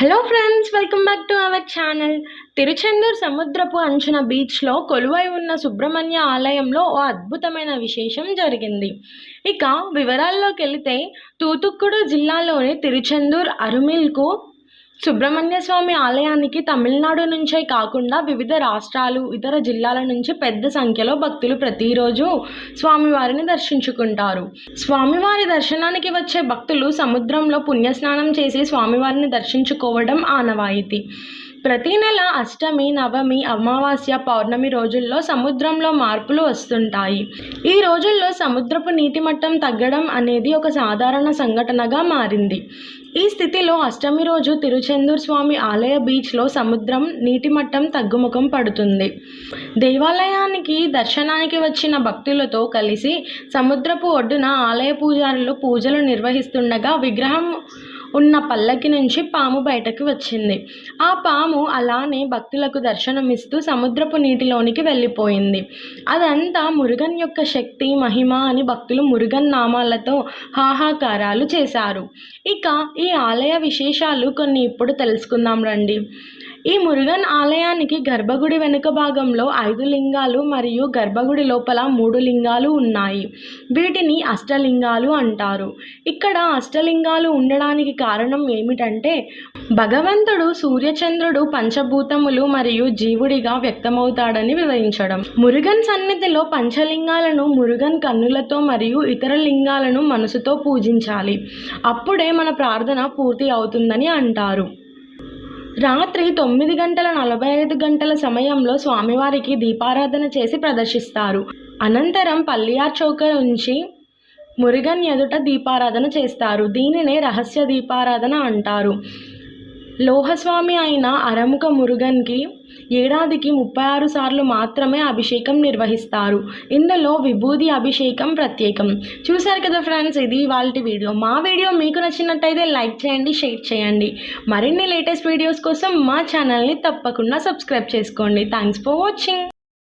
Hello friends, welcome back to our channel. Tiruchendur సముద్రపు అంచున బీచ్లో కొలువై ఉన్న సుబ్రహ్మణ్య ఆలయంలో ఓ అద్భుతమైన విశేషం జరిగింది. ఇక వివరాల్లోకి వెళితే, తూతుక్కుడు జిల్లాలోని తిరుచెందూర్ అరుమిల్కు సుబ్రహ్మణ్య స్వామి ఆలయానికి తమిళనాడు నుంచే కాకుండా వివిధ రాష్ట్రాలు, ఇతర జిల్లాల నుంచి పెద్ద సంఖ్యలో భక్తులు ప్రతిరోజు స్వామివారిని దర్శించుకుంటారు. స్వామివారి దర్శనానికి వచ్చే భక్తులు సముద్రంలో పుణ్యస్నానం చేసి స్వామివారిని దర్శించుకోవడం ఆనవాయితీ. ప్రతి నెల అష్టమి, నవమి, అమావాస్య, పౌర్ణమి రోజుల్లో సముద్రంలో మార్పులు వస్తుంటాయి. ఈ రోజుల్లో సముద్రపు నీటి మట్టం తగ్గడం అనేది ఒక సాధారణ సంఘటనగా మారింది. ఈ స్థితిలో అష్టమి రోజు తిరుచెందూర్ స్వామి ఆలయ బీచ్లో సముద్రం నీటి మట్టం తగ్గుముఖం పడుతుంది. దేవాలయానికి దర్శనానికి వచ్చిన భక్తులతో కలిసి సముద్రపు ఒడ్డున ఆలయ పూజారులు పూజలు నిర్వహిస్తుండగా విగ్రహం ఉన్న పల్లకి నుంచి పాము బయటకు వచ్చింది. ఆ పాము అలానే భక్తులకు దర్శనమిస్తూ సముద్రపు నీటిలోనికి వెళ్ళిపోయింది. అదంతా మురుగన్ యొక్క శక్తి, మహిమ అని భక్తులు మురుగన్ నామాలతో హాహాకారాలు చేశారు. ఇక ఈ ఆలయ విశేషాలు కొన్ని ఇప్పుడు తెలుసుకుందాం రండి. ఈ మురుగన్ ఆలయానికి గర్భగుడి వెనుక భాగంలో 5 లింగాలు మరియు గర్భగుడి లోపల 3 లింగాలు ఉన్నాయి. వీటిని అష్టలింగాలు అంటారు. ఇక్కడ అష్టలింగాలు ఉండడానికి కారణం ఏమిటంటే, భగవంతుడు సూర్యచంద్రుడు పంచభూతములు మరియు జీవుడిగా వ్యక్తమవుతాడని వివరించడం. మురుగన్ సన్నిధిలో పంచలింగాలను మురుగన్ కన్నులతో మరియు ఇతర లింగాలను మనసుతో పూజించాలి. అప్పుడే మన ప్రార్థన పూర్తి అవుతుందని అంటారు. రాత్రి 9:45 సమయంలో స్వామివారికి దీపారాధన చేసి ప్రదర్శిస్తారు. అనంతరం పల్లియార్ చౌక నుంచి మురుగన్ ఎదుట దీపారాధన చేస్తారు. దీనినే రహస్య దీపారాధన అంటారు. లోహస్వామి అయిన అరముఖ మురుగన్కి ఏడాదికి 36 సార్లు మాత్రమే అభిషేకం నిర్వహిస్తారు. ఇందులో విభూది అభిషేకం ప్రత్యేకం. చూశారు కదా ఫ్రెండ్స్, ఇది ఇవాల్టి వీడియో. మా వీడియో మీకు నచ్చినట్టయితే లైక్ చేయండి, షేర్ చేయండి. మరిన్ని లేటెస్ట్ వీడియోస్ కోసం మా ఛానల్ని తప్పకుండా సబ్స్క్రైబ్ చేసుకోండి. Thanks for watching.